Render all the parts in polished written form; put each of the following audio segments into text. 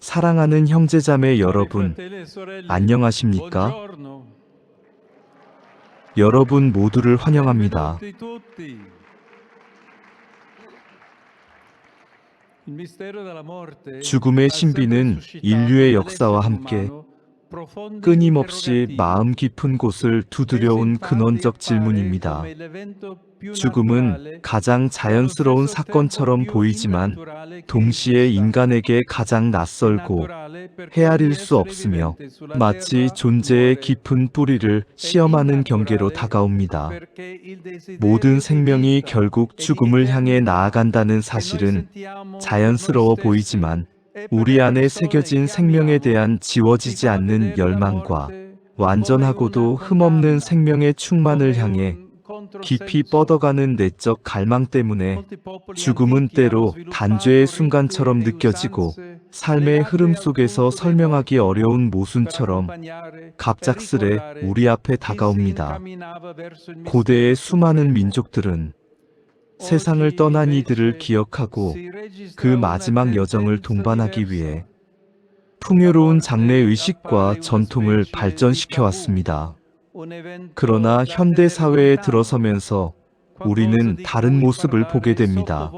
사랑하는 형제자매 여러분, 안녕하십니까? 여러분 모두를 환영합니다. 죽음의 신비는 인류의 역사와 함께 끊임없이 마음 깊은 곳을 두드려온 근원적 질문입니다. 죽음은 가장 자연스러운 사건처럼 보이지만 동시에 인간에게 가장 낯설고 헤아릴 수 없으며 마치 존재의 깊은 뿌리를 시험하는 경계로 다가옵니다. 모든 생명이 결국 죽음을 향해 나아간다는 사실은 자연스러워 보이지만 우리 안에 새겨진 생명에 대한 지워지지 않는 열망과 완전하고도 흠없는 생명의 충만을 향해 깊이 뻗어가는 내적 갈망 때문에 죽음은 때로 단죄의 순간처럼 느껴지고 삶의 흐름 속에서 설명하기 어려운 모순처럼 갑작스레 우리 앞에 다가옵니다. 고대의 수많은 민족들은 세상을 떠난 이들을 기억하고 그 마지막 여정을 동반하기 위해 풍요로운 장래의식과 전통을 발전시켜 왔습니다. 그러나 현대 사회에 들어서면서 우리는 다른 모습을 보게 됩니다.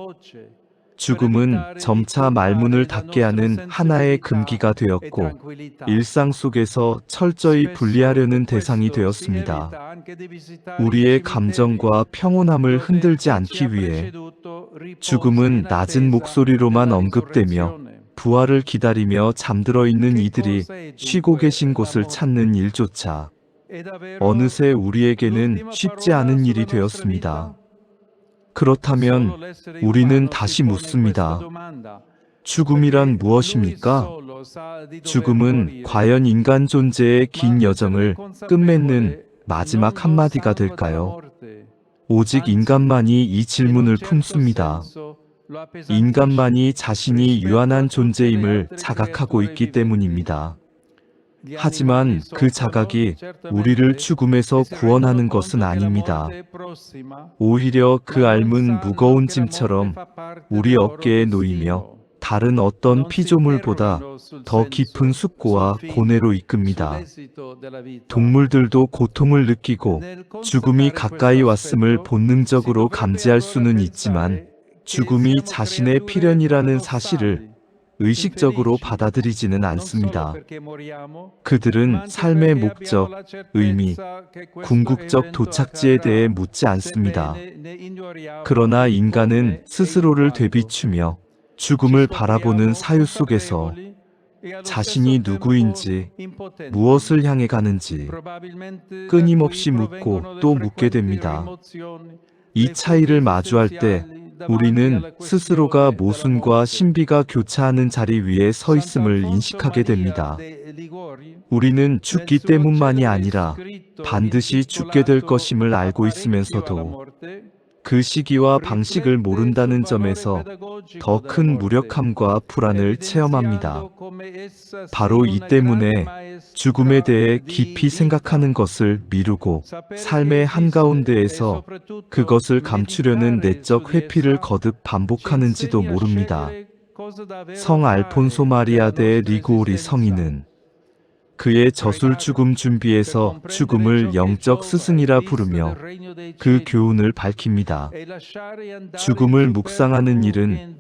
죽음은 점차 말문을 닫게 하는 하나의 금기가 되었고 일상 속에서 철저히 분리하려는 대상이 되었습니다. 우리의 감정과 평온함을 흔들지 않기 위해 죽음은 낮은 목소리로만 언급되며 부활을 기다리며 잠들어 있는 이들이 쉬고 계신 곳을 찾는 일조차 어느새 우리에게는 쉽지 않은 일이 되었습니다. 그렇다면 우리는 다시 묻습니다. 죽음이란 무엇입니까? 죽음은 과연 인간 존재의 긴 여정을 끝맺는 마지막 한마디가 될까요? 오직 인간만이 이 질문을 품습니다. 인간만이 자신이 유한한 존재임을 자각하고 있기 때문입니다. 하지만 그 자각이 우리를 죽음에서 구원하는 것은 아닙니다. 오히려 그 앓은 무거운 짐처럼 우리 어깨에 놓이며 다른 어떤 피조물보다 더 깊은 숙고와 고뇌로 이끕니다. 동물들도 고통을 느끼고 죽음이 가까이 왔음을 본능적으로 감지할 수는 있지만 죽음이 자신의 필연이라는 사실을 의식적으로 받아들이지는 않습니다. 그들은 삶의 목적, 의미, 궁극적 도착지에 대해 묻지 않습니다. 그러나 인간은 스스로를 되비추며 죽음을 바라보는 사유 속에서 자신이 누구인지, 무엇을 향해 가는지 끊임없이 묻고 또 묻게 됩니다. 이 차이를 마주할 때 우리는 스스로가 모순과 신비가 교차하는 자리 위에 서 있음을 인식하게 됩니다. 우리는 죽기 때문만이 아니라 반드시 죽게 될 것임을 알고 있으면서도 그 시기와 방식을 모른다는 점에서 더 큰 무력함과 불안을 체험합니다. 바로 이 때문에 죽음에 대해 깊이 생각하는 것을 미루고 삶의 한가운데에서 그것을 감추려는 내적 회피를 거듭 반복하는지도 모릅니다. 성 알폰소 마리아 데 리고리 성인은 그의 저술 죽음 준비에서 죽음을 영적 스승이라 부르며 그 교훈을 밝힙니다. 죽음을 묵상하는 일은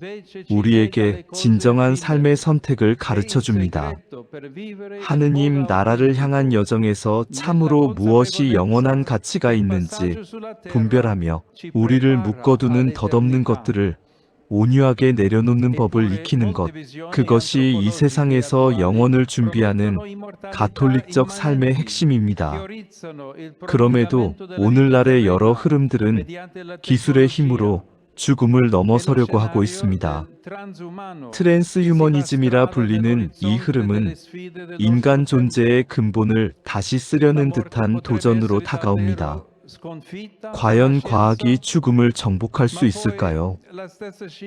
우리에게 진정한 삶의 선택을 가르쳐 줍니다. 하느님 나라를 향한 여정에서 참으로 무엇이 영원한 가치가 있는지 분별하며 우리를 묶어두는 덧없는 것들을 온유하게 내려놓는 법을 익히는 것, 그것이 이 세상에서 영혼을 준비하는 가톨릭적 삶의 핵심입니다. 그럼에도 오늘날의 여러 흐름들은 기술의 힘으로 죽음을 넘어서려고 하고 있습니다. 트랜스휴머니즘이라 불리는 이 흐름은 인간 존재의 근본을 다시 쓰려는 듯한 도전으로 다가옵니다. 과연 과학이 죽음을 정복할 수 있을까요?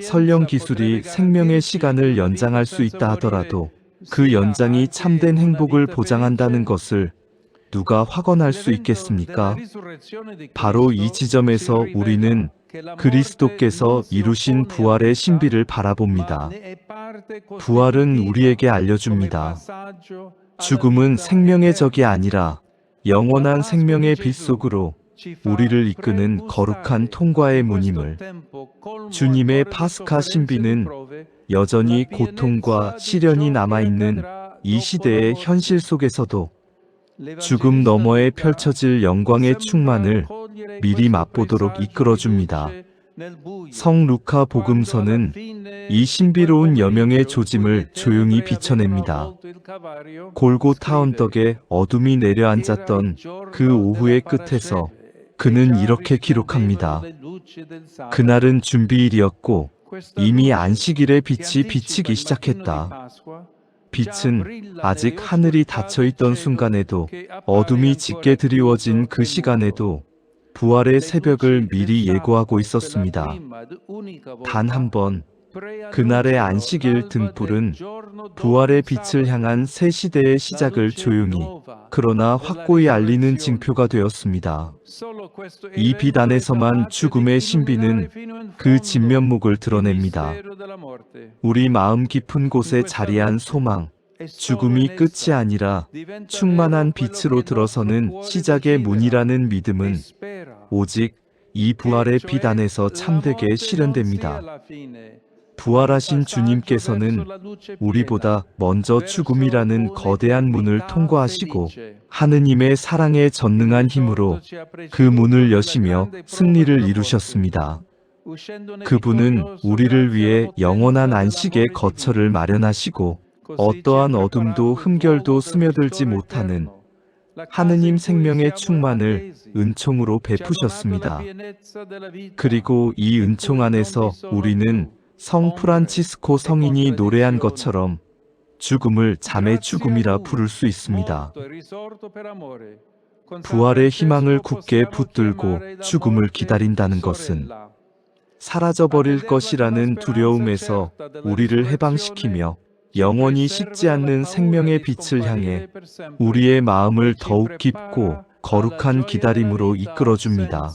설령 기술이 생명의 시간을 연장할 수 있다 하더라도 그 연장이 참된 행복을 보장한다는 것을 누가 확언할 수 있겠습니까? 바로 이 지점에서 우리는 그리스도께서 이루신 부활의 신비를 바라봅니다. 부활은 우리에게 알려줍니다. 죽음은 생명의 적이 아니라 영원한 생명의 빛 속으로 우리를 이끄는 거룩한 통과의 문임을. 주님의 파스카 신비는 여전히 고통과 시련이 남아있는 이 시대의 현실 속에서도 죽음 너머에 펼쳐질 영광의 충만을 미리 맛보도록 이끌어줍니다. 성 루카 복음서는 이 신비로운 여명의 조짐을 조용히 비춰냅니다. 골고타 언덕에 어둠이 내려앉았던 그 오후의 끝에서 그는 이렇게 기록합니다. 그날은 준비일이었고 이미 안식일의 빛이 비치기 시작했다. 빛은 아직 하늘이 닫혀있던 순간에도, 어둠이 짙게 드리워진 그 시간에도 부활의 새벽을 미리 예고하고 있었습니다. 단 한 번, 그날의 안식일 등불은 부활의 빛을 향한 새 시대의 시작을 조용히, 그러나 확고히 알리는 징표가 되었습니다. 이 빛 안에서만 죽음의 신비는 그 진면목을 드러냅니다. 우리 마음 깊은 곳에 자리한 소망, 죽음이 끝이 아니라 충만한 빛으로 들어서는 시작의 문이라는 믿음은 오직 이 부활의 빛 안에서 참되게 실현됩니다. 부활하신 주님께서는 우리보다 먼저 죽음이라는 거대한 문을 통과하시고 하느님의 사랑에 전능한 힘으로 그 문을 여시며 승리를 이루셨습니다. 그분은 우리를 위해 영원한 안식의 거처를 마련하시고 어떠한 어둠도 흠결도 스며들지 못하는 하느님 생명의 충만을 은총으로 베푸셨습니다. 그리고 이 은총 안에서 우리는 성 프란치스코 성인이 노래한 것처럼 죽음을 잠의 죽음이라 부를 수 있습니다. 부활의 희망을 굳게 붙들고 죽음을 기다린다는 것은 사라져버릴 것이라는 두려움에서 우리를 해방시키며 영원히 식지 않는 생명의 빛을 향해 우리의 마음을 더욱 깊고 거룩한 기다림으로 이끌어줍니다.